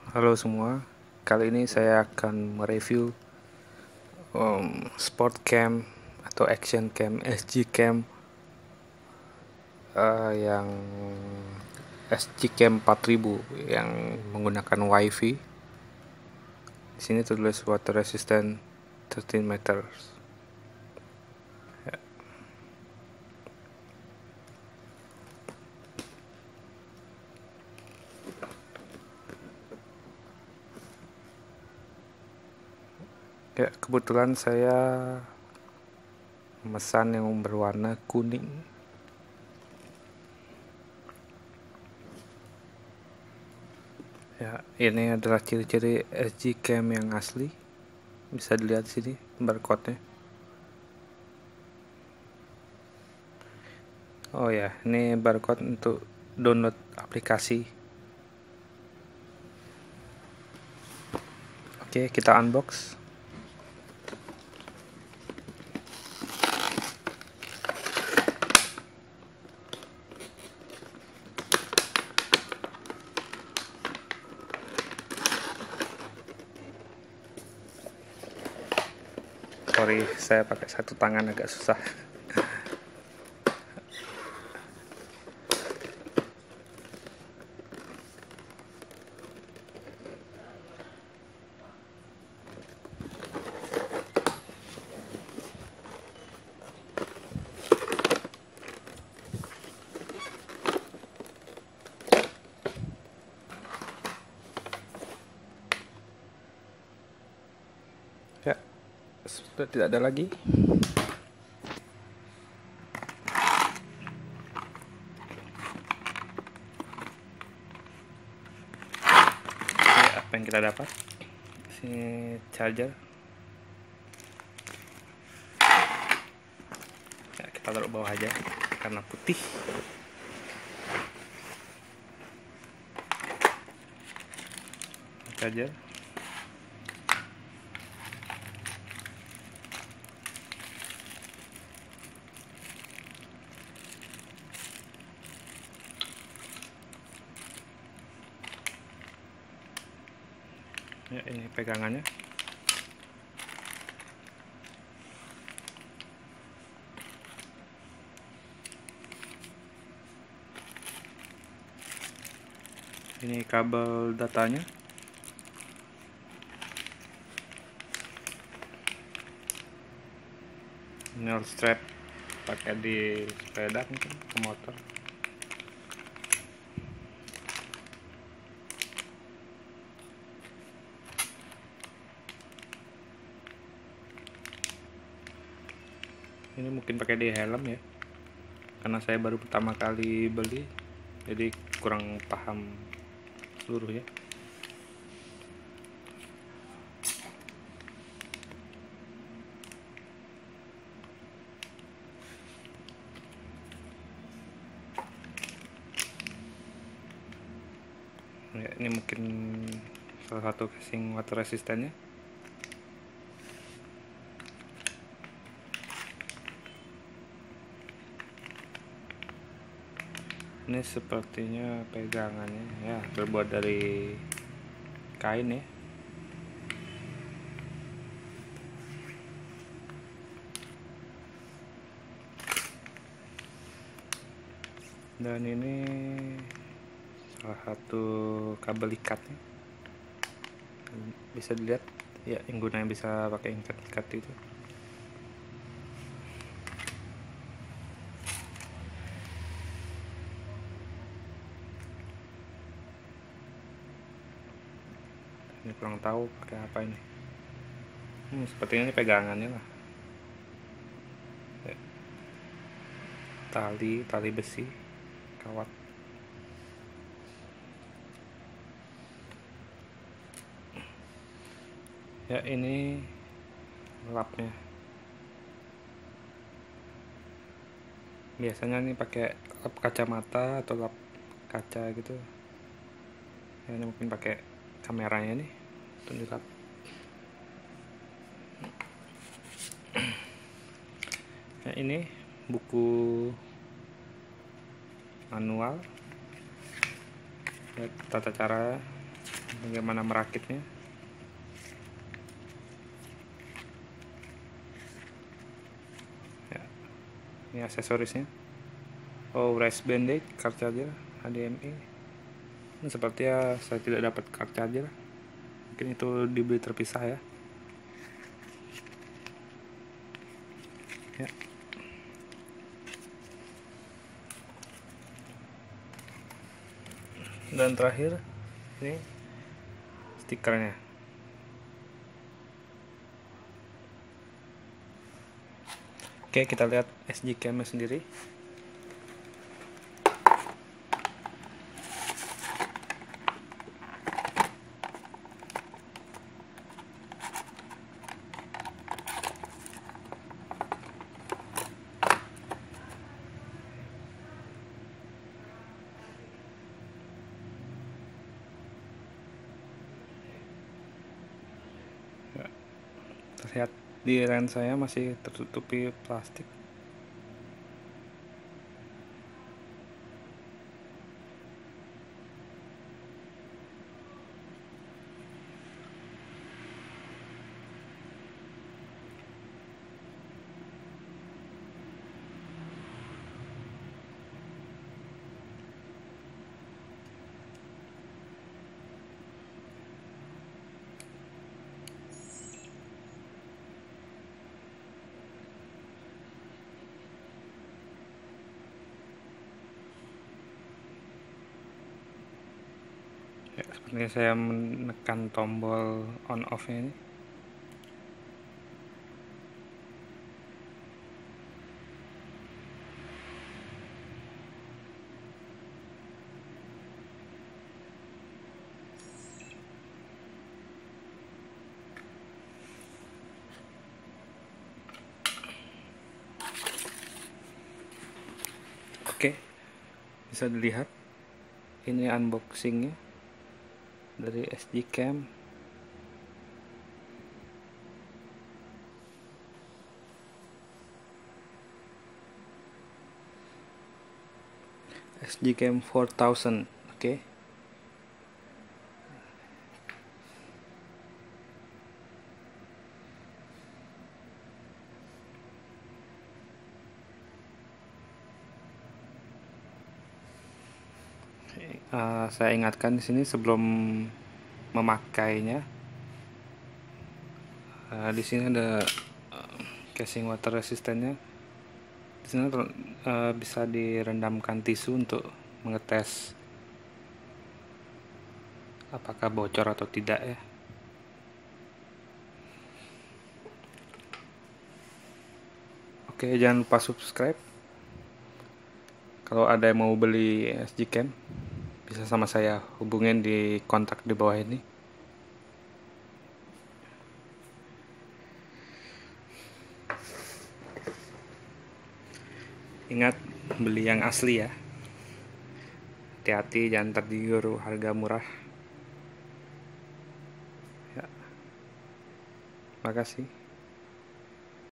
Halo semua, kali ini saya akan mereview sport cam atau action cam SG cam yang SG cam 4000 yang menggunakan wifi. Di sini tertulis water resistant 13 meters. Ya, kebetulan saya memesan yang berwarna kuning. Ya, ini adalah ciri-ciri SG cam yang asli. Bisa dilihat di sini barcode-nya. Oh ya, ini barcode untuk download aplikasi. Oke, kita unbox. Sorry, saya pakai satu tangan agak susah. Ya, sudah tidak ada lagi. Ini apa yang kita dapat? Sini charger. Ya, kita taruh bawah aja karena putih. Charger. Ya, ini pegangannya. Ini kabel datanya. Ini strap pakai di sepeda mungkin ke motor. Ini mungkin pakai di helm ya, karena saya baru pertama kali beli, jadi kurang paham seluruhnya. Ya, ini mungkin salah satu casing water resistannya. Ini sepertinya pegangannya ya terbuat dari kain ya. Dan ini salah satu kabel ikatnya, bisa dilihat ya, yang gunanya bisa pakai ikat-ikat itu. Ini kurang tahu pakai apa ini. Sepertinya ini pegangannya lah, tali besi kawat. Ya, ini lapnya. Biasanya nih pakai lap kacamata atau lap kaca gitu ya, ini mungkin pakai kameranya nih untuk dilap. Ya, ini buku manual ya, tata cara bagaimana merakitnya. Ya, ini aksesorisnya. Oh, race bandage, card charger, HDMI. Ini sepertinya saya tidak dapat card charger, mungkin itu dibeli terpisah ya. Ya. Dan terakhir ini stikernya. Oke, kita lihat SD cam-nya sendiri. Terlihat di lensanya masih tertutupi plastik. Ya, sepertinya saya menekan tombol on off nya ini. Oke, bisa dilihat ini unboxingnya dari SD cam. SD cam 4000. Oke. Saya ingatkan di sini sebelum memakainya, di sini ada casing water resistance-nya. Di sini bisa direndamkan tisu untuk mengetes apakah bocor atau tidak ya. Oke, jangan lupa subscribe. Kalau ada yang mau beli SD cam, bisa sama saya hubungin di kontak di bawah ini. Ingat, beli yang asli ya. Hati-hati, jangan tergiur harga murah. Ya. Makasih.